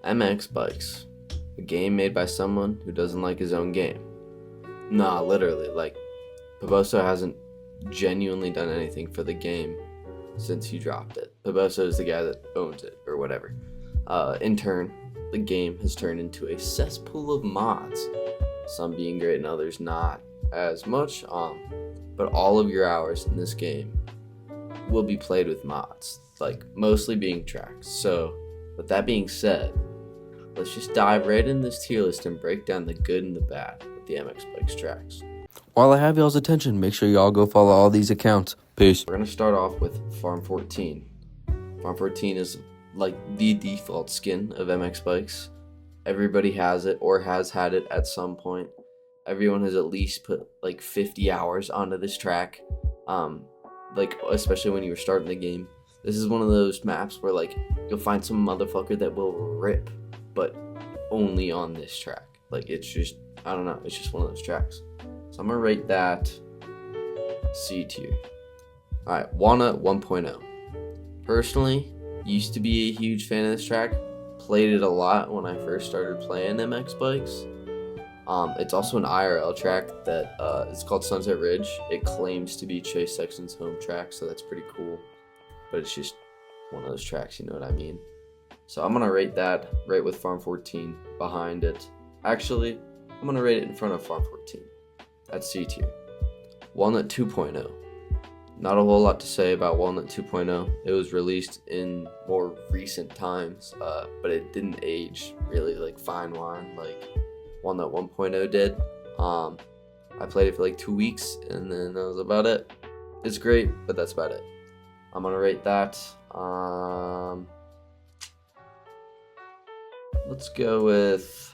MX Bikes, a game made by someone who doesn't like his own game. Nah, literally, like, Paboso hasn't genuinely done anything for the game since he dropped it. Paboso is the guy that owns it, or whatever. In turn, the game has turned into a cesspool of mods, some being great and others not as much, but all of your hours in this game will be played with mods, like, mostly being tracks. So, with that being said, let's just dive right into this tier list and break down the good and the bad with the MX Bikes tracks. While I have y'all's attention, make sure y'all go follow all these accounts. Peace. We're going to start off with Farm 14. Farm 14 is like the default skin of MX Bikes. Everybody has it or has had it at some point. Everyone has at least put like 50 hours onto this track. Like, especially when you were starting the game. This is one of those maps where, like, you'll find some motherfucker that will rip, but only on this track. Like, it's just, I don't know, it's just one of those tracks. So I'm gonna rate that C tier. Alright, Walnut 1.0. Personally, used to be a huge fan of this track. Played it a lot when I first started playing MX Bikes. It's also an IRL track that it's called Sunset Ridge. It claims to be Chase Sexton's home track, so that's pretty cool. But it's just one of those tracks, you know what I mean? So I'm gonna rate that right with Farm 14 behind it. Actually, I'm gonna rate it in front of Farm 14. That's C tier. Walnut 2.0. Not a whole lot to say about Walnut 2.0. It was released in more recent times, but it didn't age really like fine wine like Walnut 1.0 did. I played it for like 2 weeks and then that was about it. It's great, but that's about it. I'm gonna rate that. Let's go with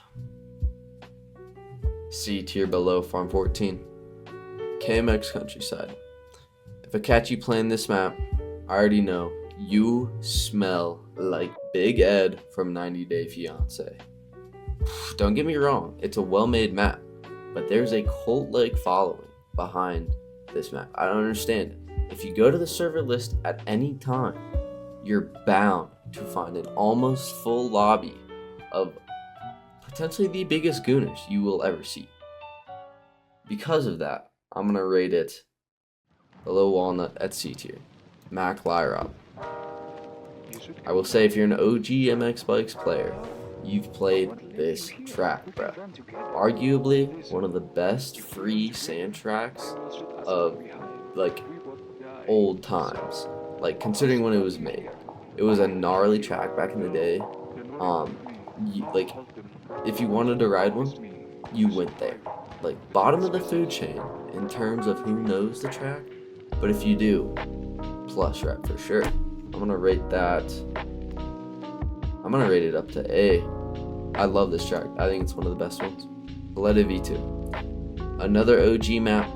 C tier below Farm 14. KMX Countryside. If I catch you playing this map, I already know you smell like Big Ed from 90 Day Fiancé. Don't get me wrong, it's a well-made map, but there's a cult-like following behind this map. I don't understand it. If you go to the server list at any time, you're bound to find an almost full lobby of potentially the biggest gooners you will ever see. Because of that, I'm going to rate it below Walnut at C tier. Mac Lyrob. I will say, if you're an OG MX Bikes player, you've played this track, bro. Arguably one of the best free sand tracks of, like, old times. Like, considering when it was made. It was a gnarly track back in the day. Like, if you wanted to ride one, you went there. Like, bottom of the food chain in terms of who knows the track. But if you do, plus rep for sure. I'm gonna rate it up to A. I love this track. I think it's one of the best ones. Valletta V2. Another OG map.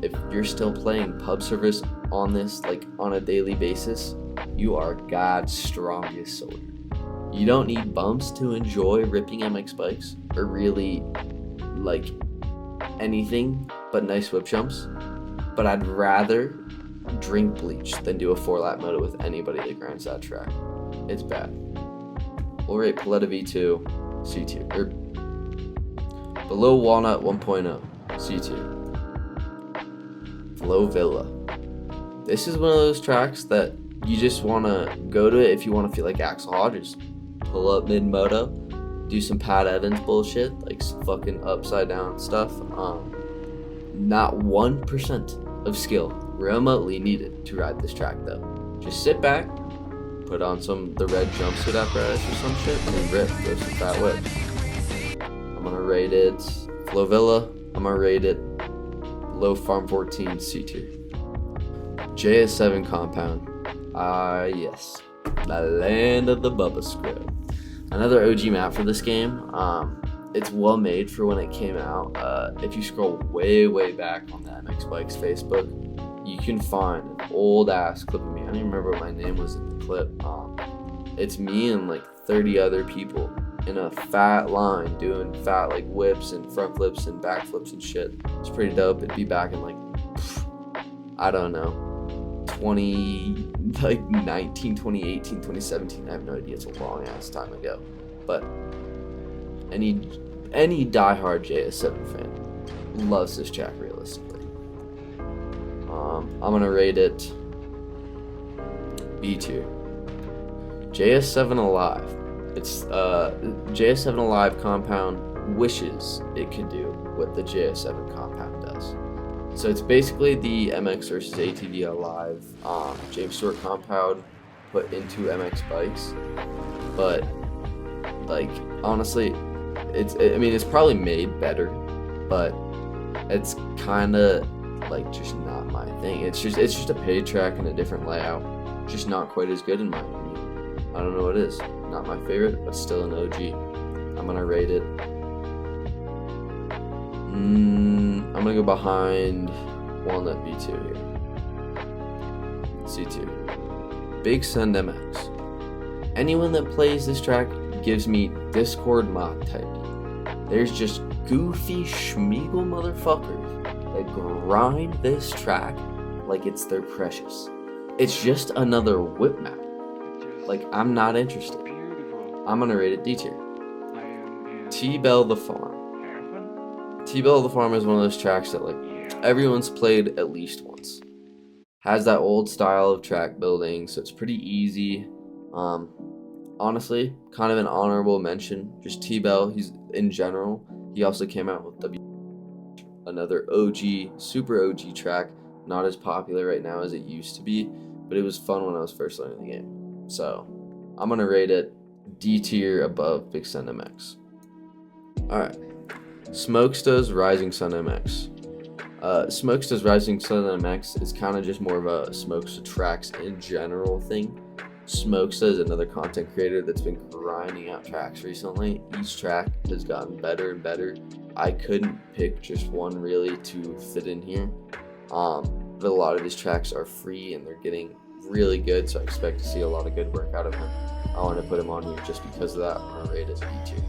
If you're still playing pub service on this, like, on a daily basis, you are God's strongest soldier. You don't need bumps to enjoy ripping MX Bikes, or really, like, anything but nice whip jumps. But I'd rather drink bleach than do a 4-lap moto with anybody that grinds that track. It's bad. We'll rate Valletta V2 C tier, or below Walnut 1.0 C tier. Flow Villa. This is one of those tracks that you just want to go to it if you want to feel like Axel Hodges. Pull up mid-moto, do some Pat Evans bullshit, like some fucking upside down stuff. Not 1% of skill remotely needed to ride this track though. Just sit back, put on the red jumpsuit apparatus or some shit, and rip, go some fat whips. I'm gonna rate it Flow Villa. I'm gonna rate it below Farm 14 C tier. JS7 Compound. Yes. The land of the Bubba Squid. Another OG map for this game. It's well made for when it came out. If you scroll way back on the MX Bikes Facebook, you can find an old ass clip of me. I don't even remember what my name was in the clip. It's me and like 30 other people in a fat line doing fat like whips and front flips and back flips and shit. It's pretty dope. It'd be back in like, I don't know, 2018, 2017. I have no idea. It's a long ass time ago. but any diehard JS7 fan loves this track realistically. I'm gonna rate it B tier. JS7 Alive. It's JS7 Alive compound wishes it could do what the JS7 compound does. So it's basically the MX versus ATV Alive James Stewart compound put into MX bikes, but like honestly, it's probably made better, but it's kind of like just not my thing. It's just a paid track and a different layout, just not quite as good in my opinion. I don't know what it is. Not my favorite, but still an OG. I'm gonna rate it. I'm gonna go behind Walnut B2 here. C2. Big Send MX. Anyone that plays this track gives me Discord mod type. There's just goofy Schmeagle motherfuckers that grind this track like it's their precious. It's just another whip map. Like, I'm not interested. I'm gonna rate it D tier. T-Bell the Farm. T-Bell the Farm is one of those tracks that like everyone's played at least once. Has that old style of track building, so it's pretty easy. Honestly, kind of an honorable mention. Just T-Bell, he's in general. He also came out with another OG, super OG track. Not as popular right now as it used to be, but it was fun when I was first learning the game. So I'm gonna rate it D tier above Big Sun MX. Alright. Smokesta's Rising Sun MX. Smokesta's Rising Sun MX is kind of just more of a Smokesta tracks in general thing. Smokesta is another content creator that's been grinding out tracks recently. Each track has gotten better and better. I couldn't pick just one really to fit in here. But a lot of his tracks are free and they're getting really good, so I expect to see a lot of good work out of him. I want to put him on here just because of that. I'm going to rate it B tier.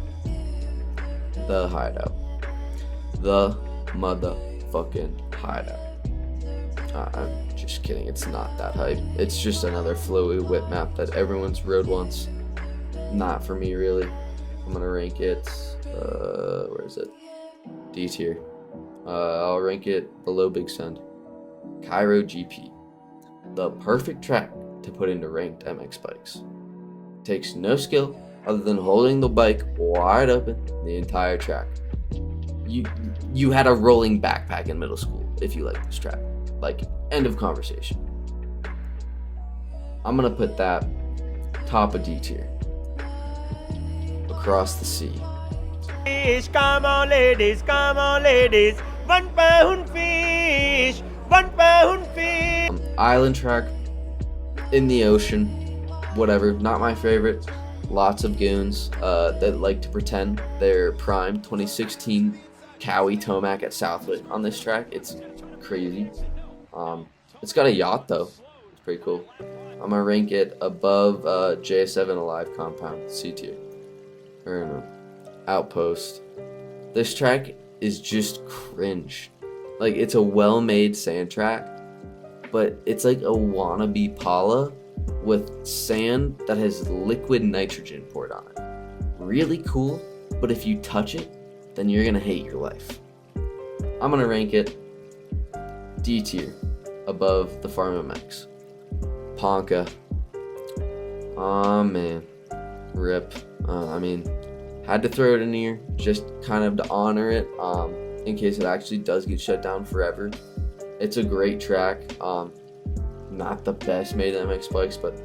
The Hideout. The motherfucking Hideout. I'm just kidding, it's not that hype. It's just another flowy whip map that everyone's rode once. Not for me, really. I'm gonna rank it, where is it? D tier. I'll rank it below Big Send. Cairo GP. The perfect track to put into ranked MX bikes. Takes no skill other than holding the bike wide open the entire track. You had a rolling backpack in middle school if you like this track. Like, end of conversation. I'm gonna put that top of D tier. Across the Sea. Come on ladies, £1 fish, £1 fish. Island track, in the ocean, whatever, not my favorite. Lots of goons that like to pretend they're prime. 2016 Cowie Tomac at Southwick on this track. It's crazy. It's got a yacht though. It's pretty cool. I'm gonna rank it above J7 Alive compound, C tier. Or no, Outpost. This track is just cringe. Like, it's a well-made sand track, but it's like a wannabe Pala with sand that has liquid nitrogen poured on it. Really cool, but if you touch it, then you're gonna hate your life. I'm gonna rank it D tier above the Farm MX. Ponca. Aw, man. Rip. Had to throw it in here just kind of to honor it, in case it actually does get shut down forever. It's a great track. Not the best made MX bikes, but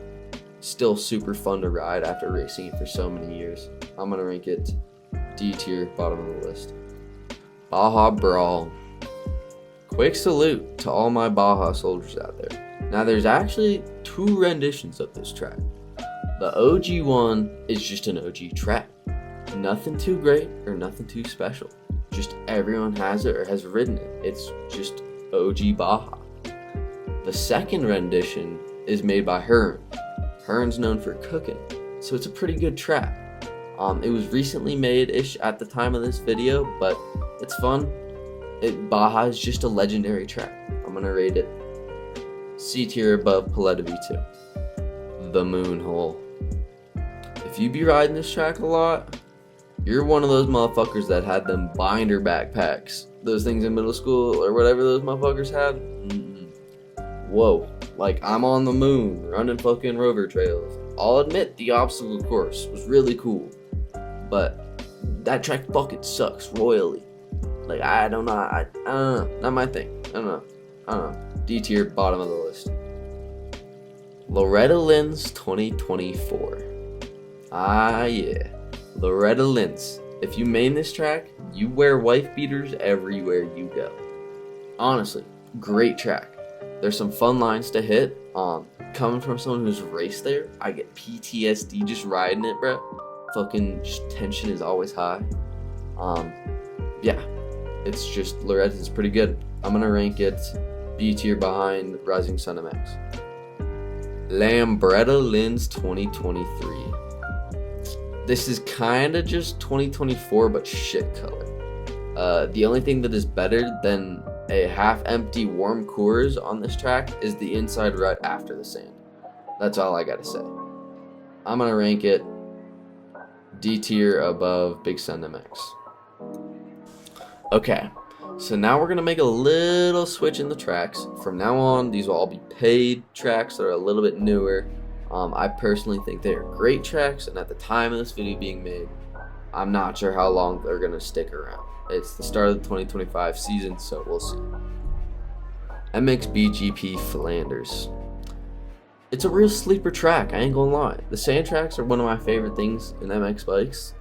still super fun to ride after racing it for so many years. I'm gonna rank it D tier, bottom of the list. Baja Brawl. Quick salute to all my Baja soldiers out there. Now, there's actually 2 renditions of this track. The OG one is just an OG track. Nothing too great or nothing too special. Just everyone has it or has ridden it. It's just OG Baja. The second rendition is made by Hearn. Hearn's known for cooking, so it's a pretty good track. It was recently made-ish at the time of this video, but it's fun. Baja is just a legendary track. I'm gonna rate it C tier above Paletta V2. The Moon Hole. if you be riding this track a lot, you're one of those motherfuckers that had them binder backpacks. Those things in middle school or whatever those motherfuckers had. Whoa. Like, I'm on the moon running fucking rover trails. I'll admit the obstacle course was really cool. But that track fucking sucks royally. Like, I don't know. Not my thing. I don't know. D tier, bottom of the list. Loretta Lynn's 2024. Yeah. Loretta Lynn's. If you main this track, you wear wife beaters everywhere you go. Honestly, great track. There's some fun lines to hit. Coming from someone who's raced there, I get PTSD just riding it, bro. Fucking tension is always high. Yeah. It's just, Loretta's pretty good. I'm gonna rank it B tier behind Rising Sun MX. Lambretta Lynn's 2023. This is kinda just 2024 but shit color. The only thing that is better than a half-empty warm Coors on this track is the inside rut after the sand. That's all I gotta say. I'm gonna rank it D tier above Big Sun MX. Okay, so now we're gonna make a little switch in the tracks. From now on, these will all be paid tracks that are a little bit newer. I personally think they are great tracks, and at the time of this video being made, I'm not sure how long they're gonna stick around. It's the start of the 2025 season, so we'll see. MXBGP Flanders. It's a real sleeper track, I ain't gonna lie. The sand tracks are one of my favorite things in MX bikes.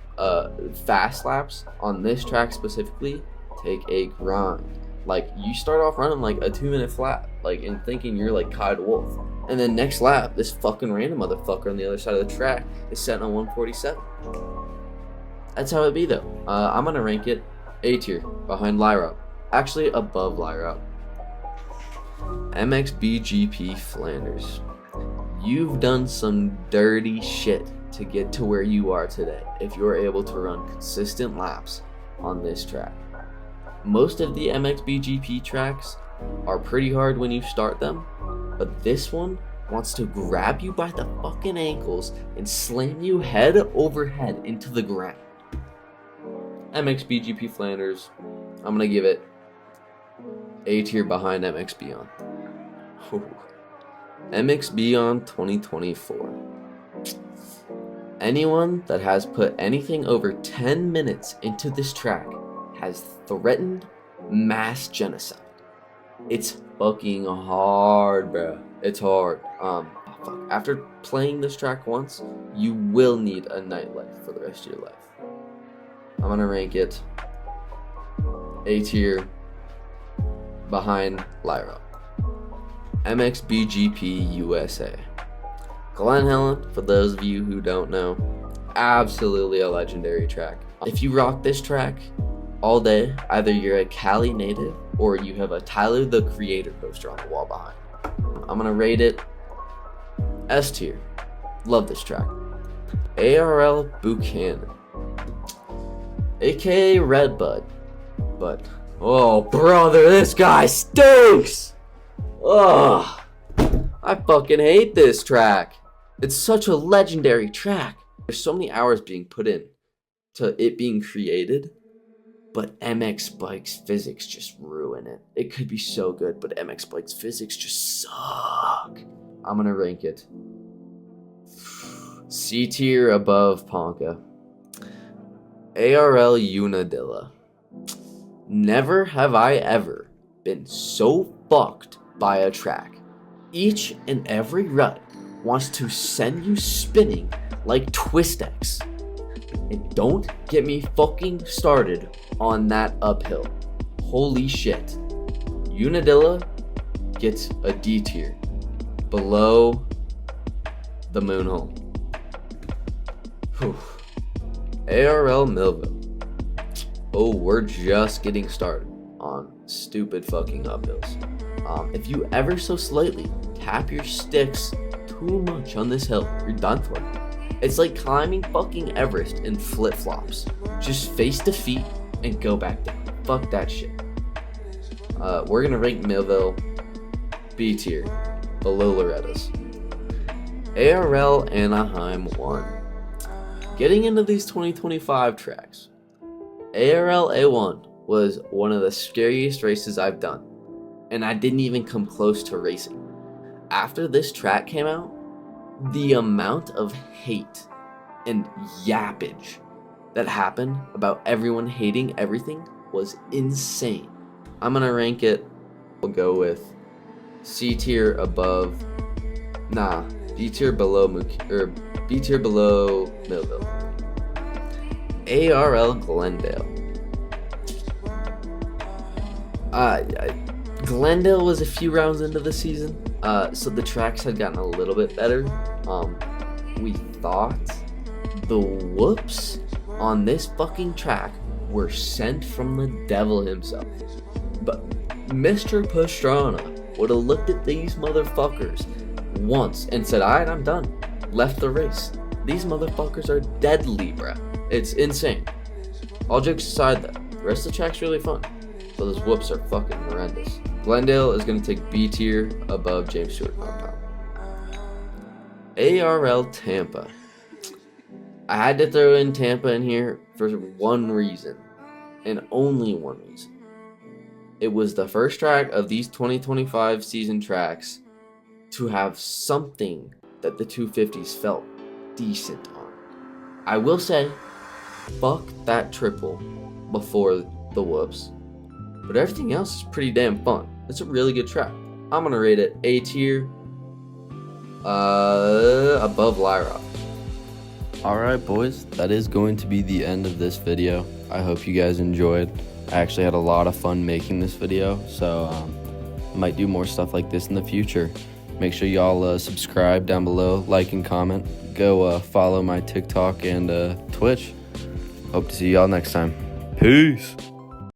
Fast laps on this track specifically take a grind. Like, you start off running like a 2-minute flat, like, and thinking you're like Kyle Wolf. And then next lap, this fucking random motherfucker on the other side of the track is setting on 147. That's how it be though. I'm gonna rank it A tier behind Lyra. Actually above Lyra. MXBGP Flanders. You've done some dirty shit to get to where you are today if you're able to run consistent laps on this track. Most of the MXBGP tracks are pretty hard when you start them, but this one wants to grab you by the fucking ankles and slam you head over head into the ground. MXBGP Flanders, I'm gonna give it A tier behind MX Beyond. MX Beyond 2024. Anyone that has put anything over 10 minutes into this track has threatened mass genocide. It's fucking hard, bro. It's hard. After playing this track once, you will need a nightlife for the rest of your life. I'm gonna rank it A tier behind Lyra. MXBGP USA. Glen Helen, for those of you who don't know, absolutely a legendary track. If you rock this track all day, either you're a Cali native or you have a Tyler the Creator poster on the wall behind. I'm gonna rate it S tier. Love this track. ARL Buchanan, aka Redbud. But, oh brother, this guy stinks! Ugh, I fucking hate this track. It's such a legendary track. There's so many hours being put in to it being created, but MX Bike's physics just ruin it. It could be so good, but MX Bike's physics just suck. I'm gonna rank it C tier above Ponca. ARL Unadilla. Never have I ever been so fucked by a track. Each and every rut wants to send you spinning like Twistex. And don't get me fucking started on that uphill. Holy shit. Unadilla gets a D tier below the Moonhole. Whew. ARL Millville. Oh, we're just getting started on stupid fucking uphills. If you ever so slightly tap your sticks too much on this hill, you're done for. It's like climbing fucking Everest in flip-flops. Just face to feet and go back down. Fuck that shit. We're gonna rank Millville B tier, below Loretta's. ARL Anaheim 1. Getting into these 2025 tracks, ARL A1 was one of the scariest races I've done, and I didn't even come close to racing. After this track came out, the amount of hate and yappage that happened about everyone hating everything was insane. I'm gonna rank it, we'll go with C tier above, B tier below B tier below Millville. ARL Glendale. Glendale was a few rounds into the season, so the tracks had gotten a little bit better. We thought the whoops on this fucking track were sent from the devil himself. But Mr. Pastrana would have looked at these motherfuckers once and said, alright, I'm done. Left the race. These motherfuckers are deadly, bruh. It's insane. All jokes aside though, the rest of the track's really fun. But those whoops are fucking horrendous. Glendale is going to take B tier above James Stewart Compound. ARL Tampa. I had to throw in Tampa in here for one reason, and only one reason. It was the first track of these 2025 season tracks to have something that the 250s felt decent on. I will say, fuck that triple before the whoops, but everything else is pretty damn fun. It's a really good track. I'm gonna rate it A tier, above Lyra. Alright boys, that is going to be the end of this video. I hope you guys enjoyed. I actually had a lot of fun making this video, so might do more stuff like this in the future. Make sure y'all subscribe down below, like and comment. Go follow my TikTok and Twitch. Hope to see y'all next time. Peace.